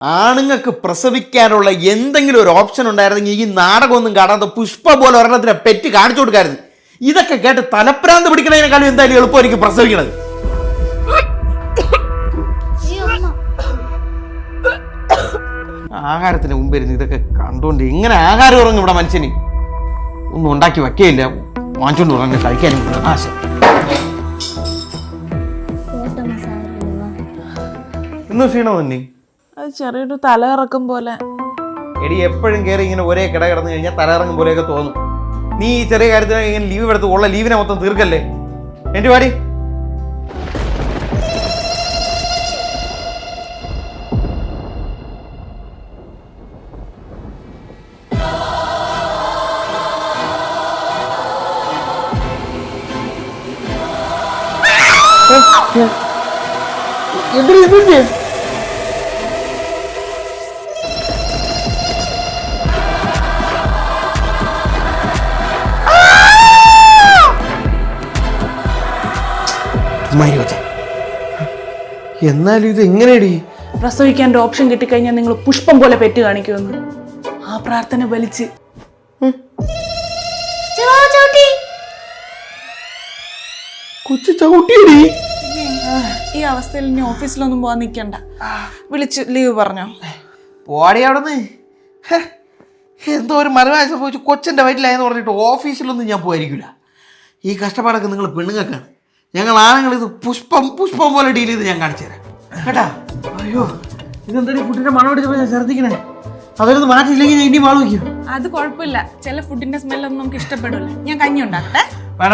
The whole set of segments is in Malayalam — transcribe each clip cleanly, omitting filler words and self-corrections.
ആണുങ്ങൾക്ക് പ്രസവിക്കാനുള്ള എന്തെങ്കിലും ഒരു ഓപ്ഷൻ ഉണ്ടായിരുന്നെങ്കിൽ ഈ നാടകമൊന്നും കാണാതെ പുഷ്പ പോലെ ഒരെണ്ണത്തിനെ പെറ്റ് കാണിച്ചു കൊടുക്കായിരുന്നു. ഇതൊക്കെ കേട്ട് തലപ്രാന്ത് പിടിക്കണതിനേക്കാളും എന്തായാലും എളുപ്പമായിരിക്കും പ്രസവിക്കണത്. ആഹാരത്തിന് മുമ്പ് ഇരുന്ന് ഇതൊക്കെ കണ്ടുകൊണ്ട് എങ്ങനെ ആഹാരം ഉറങ്ങും ഇവിടെ മനുഷ്യന്? ഒന്നും ഉണ്ടാക്കി വയ്ക്കുകയില്ല, വാങ്ങിച്ചോണ്ട് ഉറങ്ങി കഴിക്കാനും ആശ. ഇന്ന് ക്ഷീണം തന്നെ? അത് ചെറിയൊരു തലയിറക്കം പോലെ. എടി എപ്പോഴും കയറി ഇങ്ങനെ ഒരേ കിട കിടന്നു കഴിഞ്ഞാൽ തലയിറങ്ങും പോലെയൊക്കെ തോന്നും. നീ ഈ ചെറിയ കാര്യത്തിന് ഇങ്ങനെ ലീവ് എടുത്ത് ഉള്ള ലീവിനെ മൊത്തം തീർക്കല്ലേ. എൻ്റെ പാടി എന്നാലും ഇത് എങ്ങനെയടി? പ്രസവിക്കാൻ ഒരു ഓപ്ഷൻ കിട്ടിക്കഴിഞ്ഞാൽ നിങ്ങൾ പുഷ്പം പോലെ പെറ്റ് കാണിക്കുമെന്ന് ആ പ്രാർത്ഥന വലിച്ച് കൊച്ചു ചവിട്ടിയടി. ഈ അവസ്ഥയിൽ ഇനി ഓഫീസിലൊന്നും പോകാൻ നിൽക്കണ്ട, വിളിച്ച് ലീവ് പറഞ്ഞോ. പോടി അവിടുന്ന്. എന്തോ ഒരു മറുവായ സംഭവിച്ചു കൊച്ചിൻ്റെ വയറ്റിലായെന്ന് പറഞ്ഞിട്ട് ഓഫീസിലൊന്നും ഞാൻ പോയിരിക്കില്ല. ഈ കഷ്ടപ്പാടൊക്കെ നിങ്ങൾ പെണ്ണുങ്ങൾക്കാണ്. ഞങ്ങൾ ആണുങ്ങൾ ഇത് പുഷ്പം പോലെ ഡീൽ ചെയ്ത് ഞാൻ കാണിച്ചു തരാം കേട്ടാ. അയ്യോ ഇതെന്തായാലും ഫുഡിന്റെ മണം പിടിച്ചപ്പോൾ ഞാൻ ഛർദ്ദിക്കണേ. അവരൊന്ന് മാറ്റിയില്ലെങ്കിൽ ഞാൻ ഇനി മാള് വയ്ക്കും. അത് കുഴപ്പമില്ല, ചില ഫുഡിന്റെ സ്മെല്ലൊന്നും നമുക്ക് ഇഷ്ടപ്പെടില്ല. ഞാൻ കഞ്ഞി ഉണ്ടാക്കട്ടെ. വേണ്ട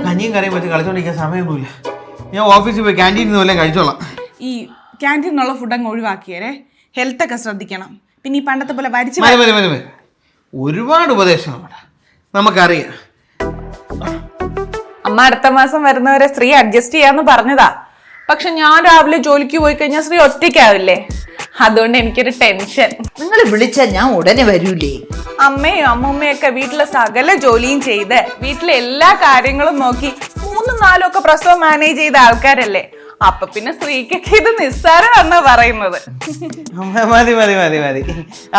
കഞ്ഞിയും കറിയും വെച്ച് കളിച്ചോണ്ടിരിക്കാൻ സമയമൊന്നുമില്ല. ഞാൻ ഓഫീസിൽ പോയി ക്യാൻറ്റീനിൽ നിന്ന് വല്ലതും കഴിച്ചോളാം. ഈ ക്യാൻറ്റീനിലുള്ള ഫുഡ് അങ്ങ് ഒഴിവാക്കിയേ, ഹെൽത്തൊക്കെ ശ്രദ്ധിക്കണം. പിന്നെ ഈ പണ്ടത്തെ പോലെ വരിച്ച് മതി. ഒരുപാട് ഉപദേശമാണ് നമുക്കറിയാം. അമ്മ അടുത്ത മാസം വരുന്നവരെ സ്ത്രീ അഡ്ജസ്റ്റ് ചെയ്യാന്ന് പറഞ്ഞതാ. പക്ഷെ ഞാൻ രാവിലെ ജോലിക്ക് പോയി കഴിഞ്ഞാൽ സ്ത്രീ ഒറ്റയ്ക്കാവില്ലേ, അതുകൊണ്ട് എനിക്കൊരു ടെൻഷൻ. നിങ്ങൾ വിളിച്ചാൽ ഞാൻ ഉടനെ വരൂലേ? അമ്മയും അമ്മൂമ്മയൊക്കെ വീട്ടിലെ സകല ജോലിയും ചെയ്ത് വീട്ടിലെ എല്ലാ കാര്യങ്ങളും നോക്കി 3-4 ഒക്കെ പ്രസവം മാനേജ് ചെയ്ത ആൾക്കാരല്ലേ. അപ്പൊ പിന്നെ സ്ത്രീക്കൊക്കെ ഇത് നിസ്സാരമാണെന്നാ പറയുന്നത്. മതി.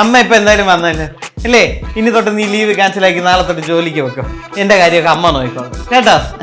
അമ്മ ഇപ്പൊ എന്തായാലും വന്നല്ലോ അല്ലേ. ഇനി തൊട്ട് നീ ലീവ് ക്യാൻസൽ ആക്കി നാളെ തൊട്ട് ജോലിക്ക് വെക്കും. എന്റെ കാര്യമൊക്കെ അമ്മ നോക്കിക്കോളും കേട്ടോ.